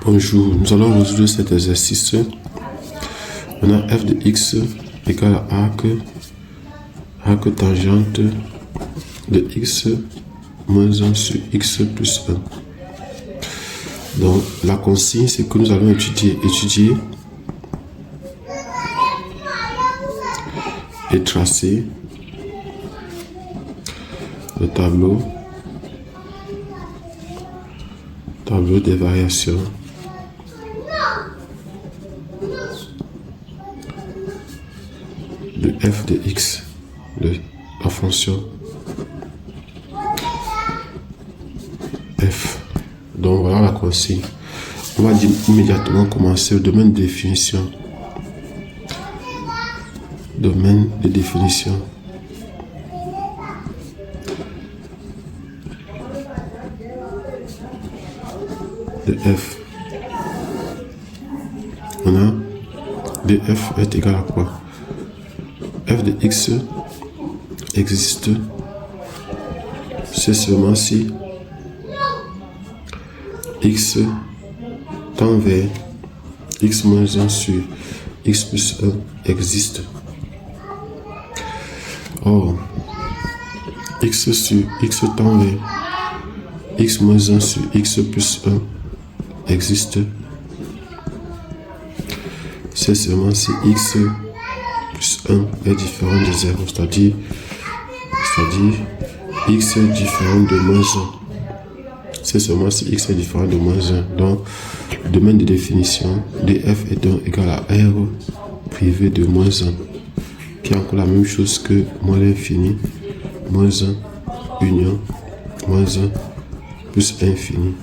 Bonjour, nous allons résoudre cet exercice. On a f de x égale à arc tangente de x moins 1 sur x plus 1. Donc la consigne, c'est que nous allons étudier et tracer le tableau des variations de f de x, de la fonction f. Donc voilà la consigne. On va immédiatement commencer au domaine de définition. Domaine de définition. De f. On a df est égal à quoi? F de x existe, c'est seulement si x tend vers x moins 1 sur x plus 1 existe. Or, x sur x tend vers x moins 1 sur x plus 1 existe, c'est seulement si x plus 1 est différent de 0, c'est-à-dire x est différent de moins 1. C'est seulement si x est différent de moins 1. Donc, le domaine de définition df est donc égal à r privé de moins 1, qui est encore la même chose que moins l'infini, moins 1, union, moins 1, plus infini.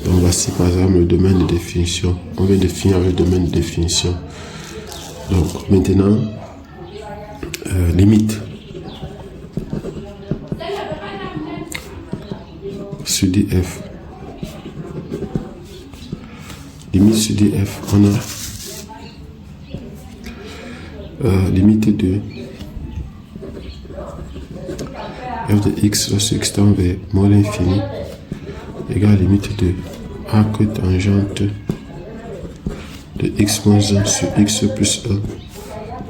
Donc voici par exemple le domaine de définition. On vient de finir avec le domaine de définition. Donc maintenant, limite sur df. Limite sur df, on a limite de f de x lorsque x tend vers moins l'infini égale limite de arc tangente de x moins 1 sur x plus 1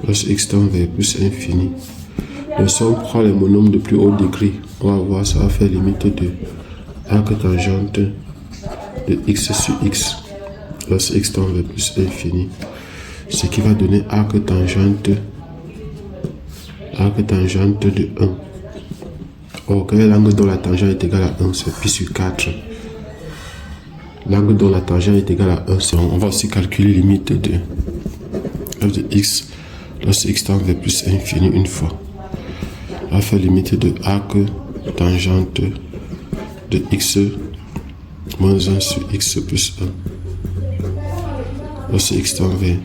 lorsque x tend vers plus infini. Donc si on prend les monomes de plus haut degré, on va voir, ça va faire limite de arc tangente de x sur x lorsque x tend vers plus infini, ce qui va donner arc tangente de 1. Or, quel est l'angle dont la tangente est égale à 1? C'est pi sur 4. L'angle dont la tangente est égale à 1, c'est on va aussi calculer limite de f de x lorsque x tend vers plus infini une fois. On va faire limite de arc tangente de x moins 1 sur x plus 1 lorsque x tend vers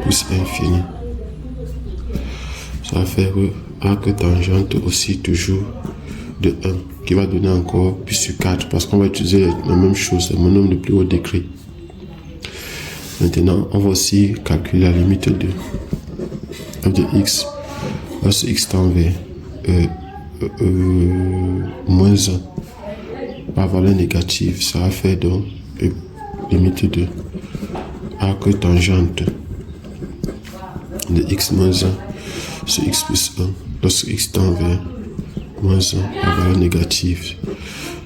plus infini. Ça va faire arc tangente aussi toujours de 1 qui va donner encore pi sur 4 parce qu'on va utiliser la même chose, le monome de plus haut degré. Maintenant, on va aussi calculer la limite de f de x lorsque x tend vers moins 1 par valeur négative. Ça va faire donc limite de arc tangente de x moins 1 sur x plus 1 lorsque x tend vers moins 1 par valeur négative.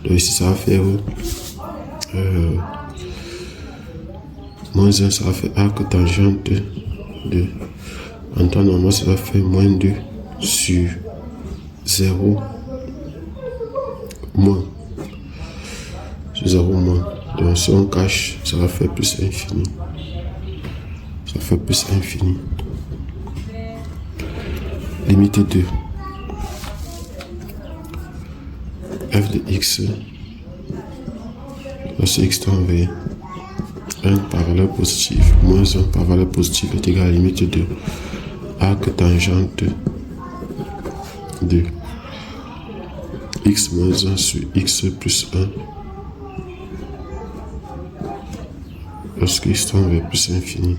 Donc ici ça va faire moins 1, ça va faire arc tangente de, en temps normal ça va faire moins 2 sur 0 moins sur 0 moins. Donc si on cache, ça va faire plus infini. Ça fait plus infini. Limite de f de x lorsque x tend vers 1 par valeur positive moins 1 par valeur positive est égal à la limite de arc tangente de x moins 1 sur x plus 1 lorsque x tend vers plus infini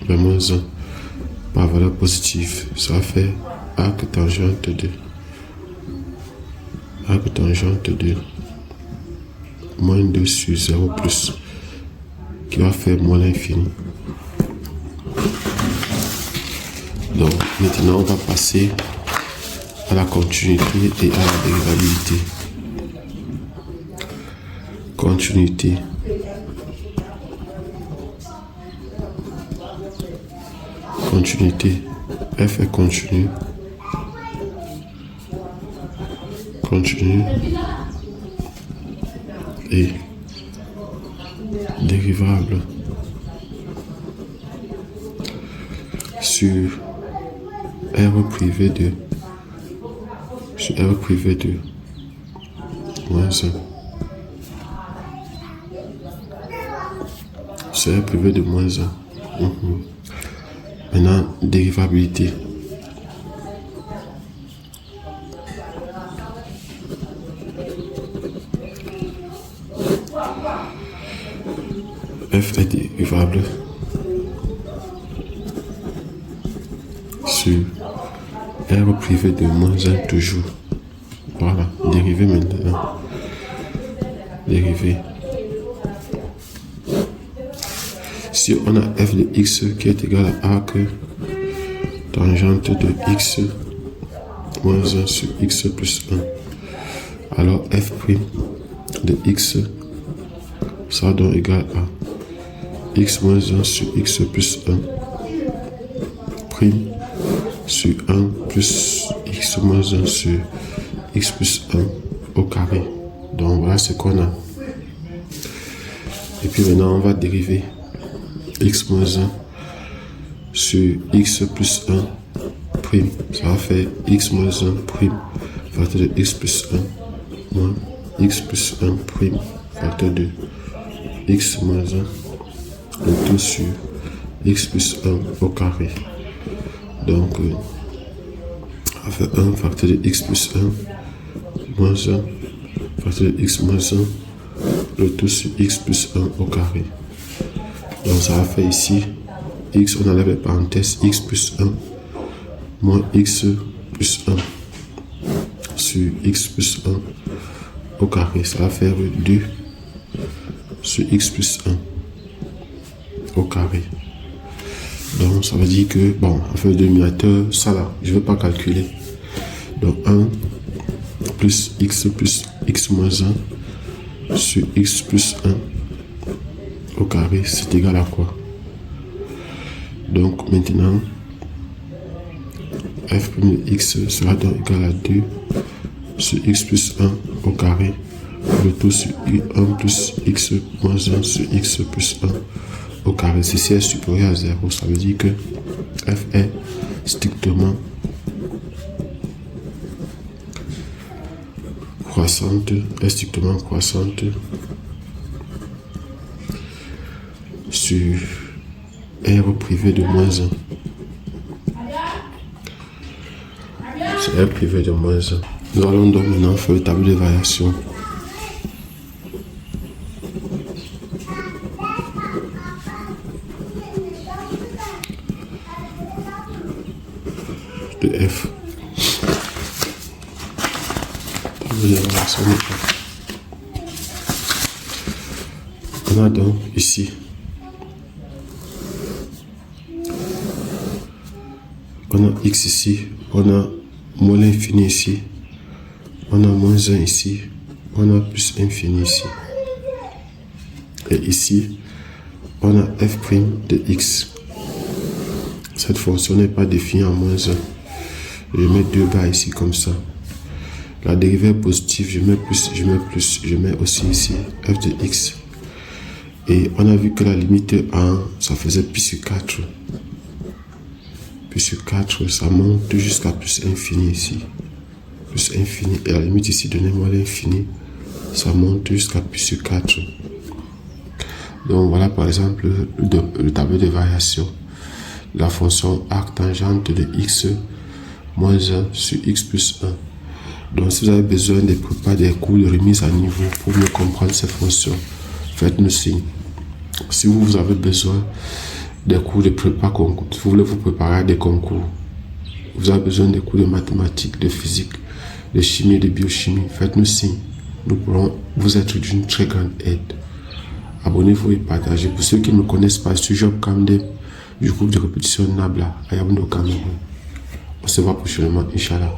vers moins 1 par valeur positive. Ça va faire arc tangente de arc tangente de moins 2 sur 0 plus, qui va faire moins l'infini. Donc maintenant on va passer à la continuité et à la dérivabilité. Continuité. Continuité. F est continu. Continu. Et dérivable sur R privé de moins 1. Sur R privé de moins 1. Maintenant, dérivabilité. F est dérivable sur R privé de moins 1 toujours. Voilà, dérivé maintenant. Dérivé. Si on a f de x qui est égal à arc tangente de x moins 1 sur x plus 1, alors f' de x sera donc égal à x moins 1 sur x plus 1 prime sur 1 plus x moins 1 sur x plus 1 au carré. Donc voilà ce qu'on a. Et puis maintenant on va dériver x moins 1 sur x plus 1 prime. Ça va faire x moins 1 prime facteur de x plus 1 moins x plus 1 prime facteur de x moins 1 le tout sur x plus 1 au carré. Donc on va faire 1 facteur de x plus 1 moins 1 facteur de x moins 1 le tout sur x plus 1 au carré. Donc ça va faire ici x, on enlève les parenthèses, x plus 1 moins x plus 1 sur x plus 1 au carré. Ça va faire 2 sur x plus 1 au carré. Donc ça veut dire que, bon, on fait le dénominateur, ça là, je ne vais pas calculer. Donc 1 plus x moins 1 sur x plus 1 au carré, c'est égal à quoi? Donc maintenant, f' de x sera donc égal à 2 sur x plus 1 au carré, le tout sur 1 plus x moins 1 sur x plus 1 au carré. Ceci est supérieur à 0, ça veut dire que f est strictement croissante, sur R privé de moins 1. C'est R privé de moins 1. Nous allons donc maintenant faire le tableau de variation. De F. Tableau de variation de F. On a donc ici on a x ici, on a moins l'infini ici, on a moins 1 ici, on a plus infini ici. Et ici, on a f' de x. Cette fonction n'est pas définie en moins 1. Je mets 2 barres ici comme ça. La dérivée positive, je mets plus, je mets aussi ici f de x. Et on a vu que la limite 1, ça faisait pi sur 4. Pi sur 4, ça monte jusqu'à plus infini ici. Plus infini. Et la limite ici, donnez-moi l'infini. Ça monte jusqu'à pi sur 4. Donc voilà par exemple le tableau de variation. La fonction arc tangente de x moins 1 sur x plus 1. Donc si vous avez besoin de préparer des cours de remise à niveau pour mieux comprendre ces fonctions, faites-nous signe. Si vous avez besoin des cours de prépa concours, si vous voulez vous préparer à des concours, vous avez besoin des cours de mathématiques, de physique, de chimie et de biochimie, faites-nous signe. Nous pourrons vous être d'une très grande aide. Abonnez-vous et partagez. Pour ceux qui ne me connaissent pas, je suis Job Kamdem du groupe de répétition Nabla à Yaoundé au Cameroun. On se voit prochainement, Inch'Allah.